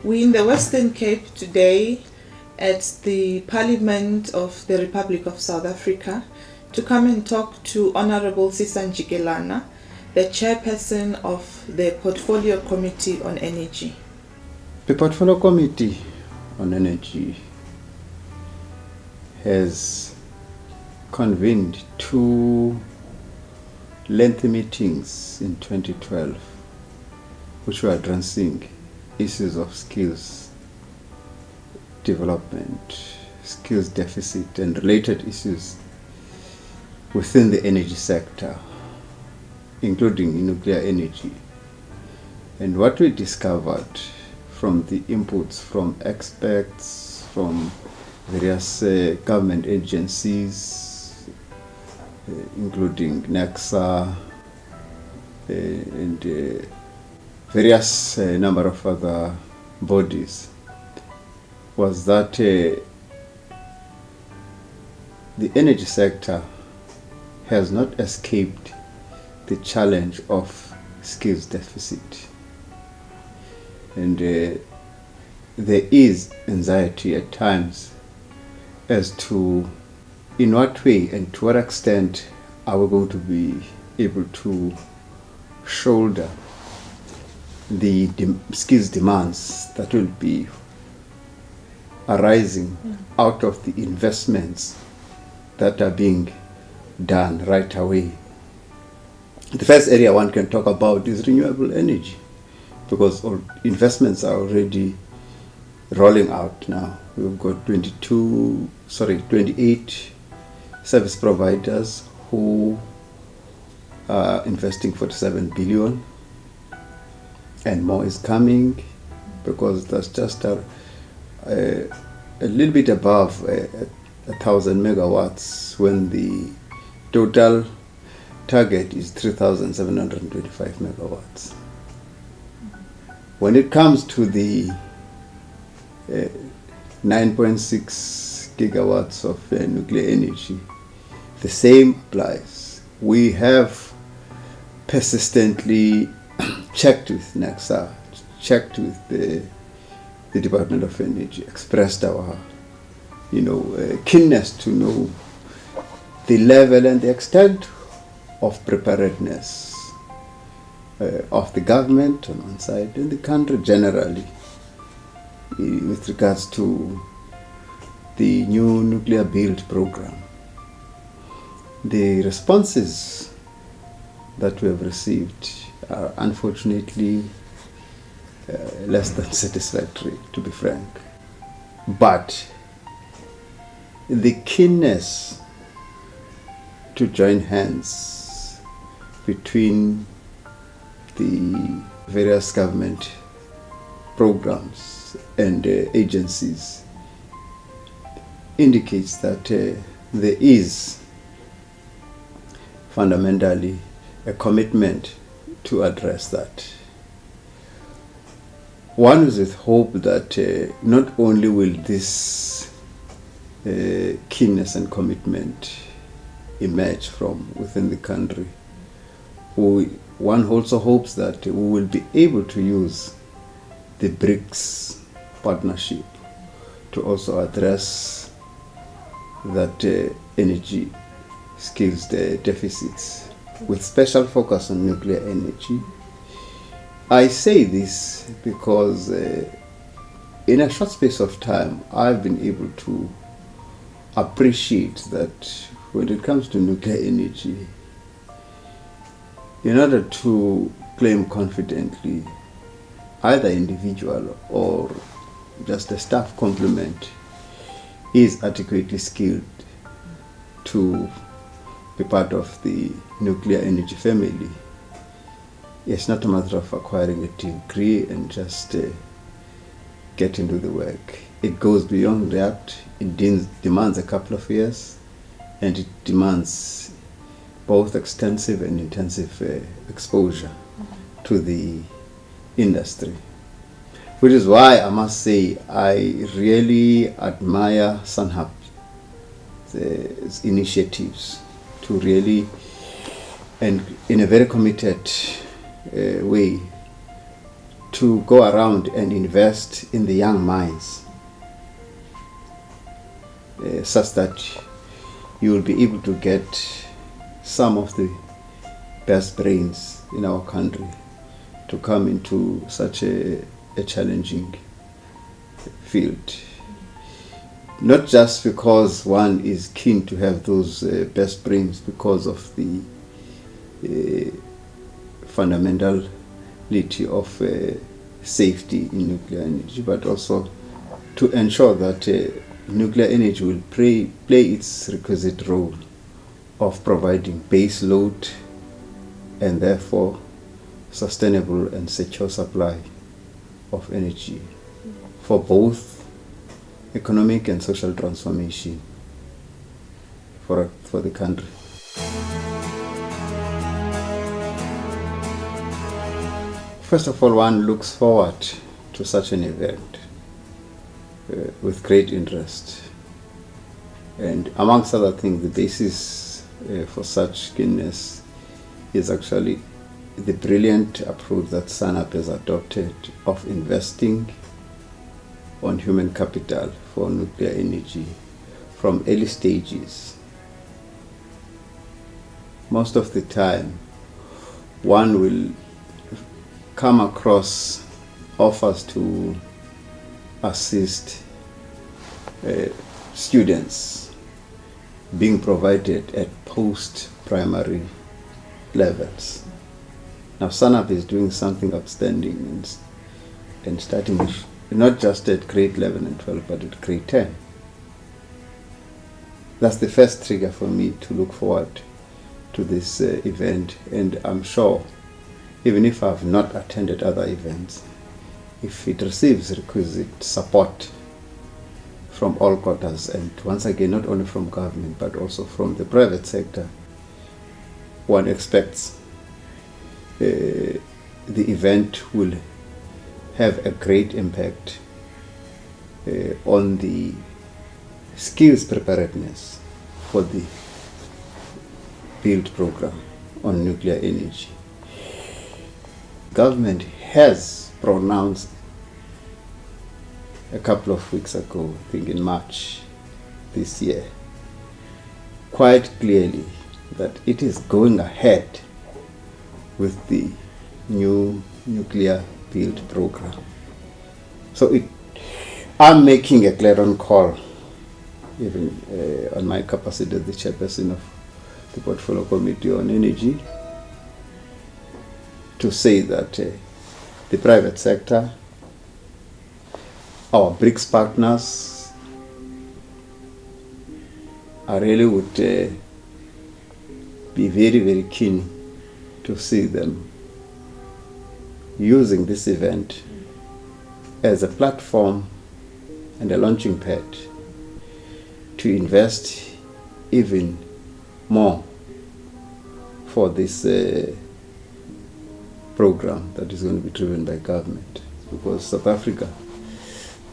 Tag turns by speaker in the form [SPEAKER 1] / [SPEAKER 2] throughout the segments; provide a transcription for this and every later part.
[SPEAKER 1] We're in the Western Cape today at the Parliament of the Republic of South Africa to come and talk to Honorable Sisan Jikelana, the chairperson of the Portfolio Committee on Energy.
[SPEAKER 2] The Portfolio Committee on Energy has convened two lengthy meetings in 2012 which were addressing issues of skills development, skills deficit and related issues within the energy sector, including nuclear energy. And what we discovered from the inputs from experts, from various government agencies, including NEXA and various number of other bodies, was that the energy sector has not escaped the challenge of skills deficit. And there is anxiety at times as to in what way and to what extent are we going to be able to shoulder the skills demands that will be arising out of the investments that are being done right away. The first area one can talk about is renewable energy, because all investments are already rolling out now. We've got 28 service providers who are investing 47 billion, and more is coming, because that's just a little bit above 1,000 megawatts when the total target is 3,725 megawatts. When it comes to the 9.6 gigawatts of nuclear energy, the same applies. We have persistently checked with NEXA, checked with the Department of Energy, expressed our keenness to know the level and the extent of preparedness of the government on one side and the country generally with regards to the new nuclear build program. The responses that we have received are unfortunately less than satisfactory, to be frank. But the keenness to join hands between the various government programs and agencies indicates that there is fundamentally a commitment to address that. One is with hope that not only will this keenness and commitment emerge from within the country, one also hopes that we will be able to use the BRICS partnership to also address that energy skills deficits, with special focus on nuclear energy. I say this because in a short space of time, I've been able to appreciate that when it comes to nuclear energy, in order to claim confidently, either individual or just a staff complement is adequately skilled to be part of the nuclear energy family. It's not a matter of acquiring a degree and just get into the work. It goes beyond that. It demands a couple of years, and it demands both extensive and intensive exposure to the industry. Which is why I must say I really admire SANHAP's initiatives to really, and in a very committed way, to go around and invest in the young minds, such that you will be able to get some of the best brains in our country to come into such a challenging field. Not just because one is keen to have those best brains because of the fundamentality of safety in nuclear energy, but also to ensure that nuclear energy will play its requisite role of providing base load and therefore sustainable and secure supply of energy for both economic and social transformation for the country. First of all, one looks forward to such an event with great interest. And amongst other things, the basis for such keenness is actually the brilliant approach that SANAP has adopted of investing on human capital for nuclear energy from early stages. Most of the time, one will come across offers to assist students being provided at post-primary levels. Now SANAP is doing something outstanding and starting not just at grade 11 and 12, but at grade 10. That's the first trigger for me to look forward to this event, and I'm sure, even if I've not attended other events, if it receives requisite support from all quarters, and once again, not only from government, but also from the private sector, one expects the event will have a great impact on the skills preparedness for the build program on nuclear energy. Government has pronounced a couple of weeks ago, I think in March this year, quite clearly that it is going ahead with the new nuclear build program. So I'm making a clarion call, even on my capacity as the chairperson of the Portfolio Committee on Energy, to say that the private sector, our BRICS partners, I really would be very, very keen to see them using this event as a platform and a launching pad to invest even more for this program that is going to be driven by government, because South Africa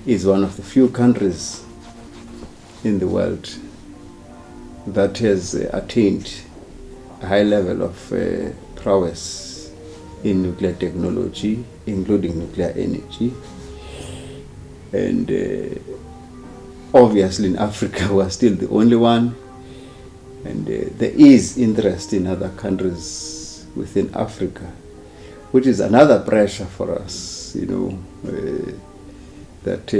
[SPEAKER 2] is one of the few countries in the world that has attained a high level of prowess in nuclear technology, including nuclear energy. And obviously in Africa we are still the only one, and there is interest in other countries within Africa, which is another pressure for us, that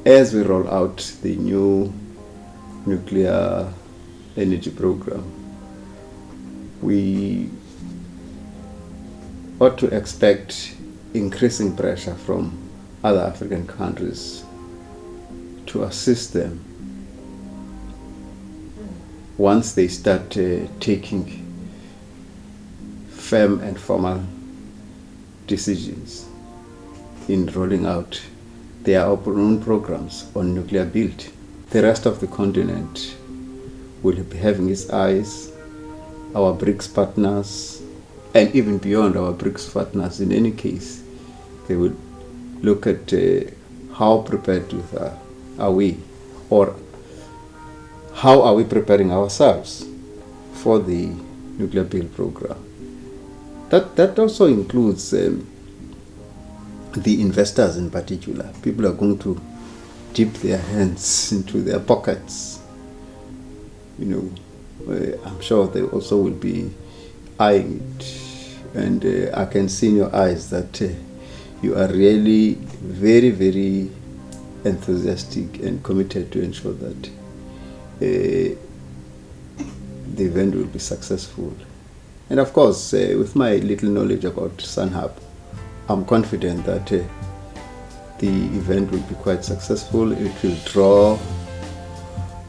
[SPEAKER 2] as we roll out the new nuclear energy program, we ought to expect increasing pressure from other African countries to assist them once they start taking firm and formal decisions in rolling out their own programs on nuclear build. The rest of the continent will be having its eyes, our BRICS partners, and even beyond our BRICS partners. In any case, they will look at how prepared are we, or how are we preparing ourselves for the nuclear build program. That also includes the investors in particular. People are going to dip their hands into their pockets. I'm sure they also will be eyeing it. And I can see in your eyes that you are really very, very enthusiastic and committed to ensure that the event will be successful. And of course, with my little knowledge about SunHub, I'm confident that the event will be quite successful. It will draw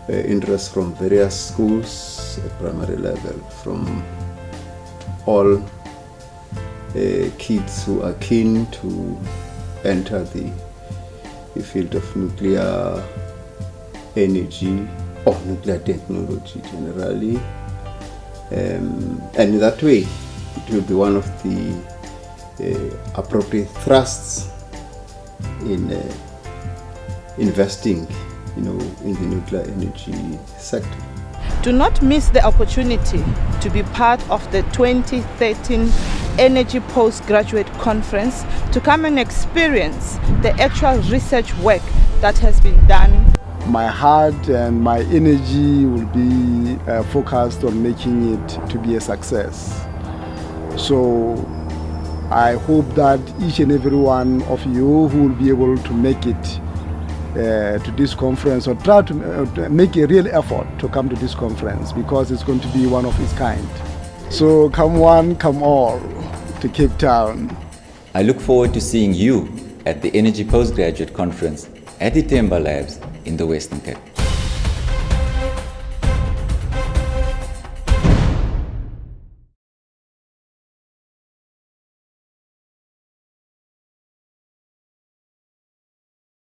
[SPEAKER 2] interest from various schools at primary level, from all kids who are keen to enter the field of nuclear energy or nuclear technology generally. And in that way, it will be one of the appropriate thrusts in investing, in the nuclear energy sector.
[SPEAKER 1] Do not miss the opportunity to be part of the 2013 Energy Postgraduate Conference, to come and experience the actual research work that has been done.
[SPEAKER 3] My heart and my energy will be focused on making it to be a success. So I hope that each and every one of you who will be able to make it to this conference, or try to make a real effort to come to this conference, because it's going to be one of its kind. So come one, come all to Cape Town.
[SPEAKER 4] I look forward to seeing you at the Energy Postgraduate Conference at the Temba Labs in the Western Cape.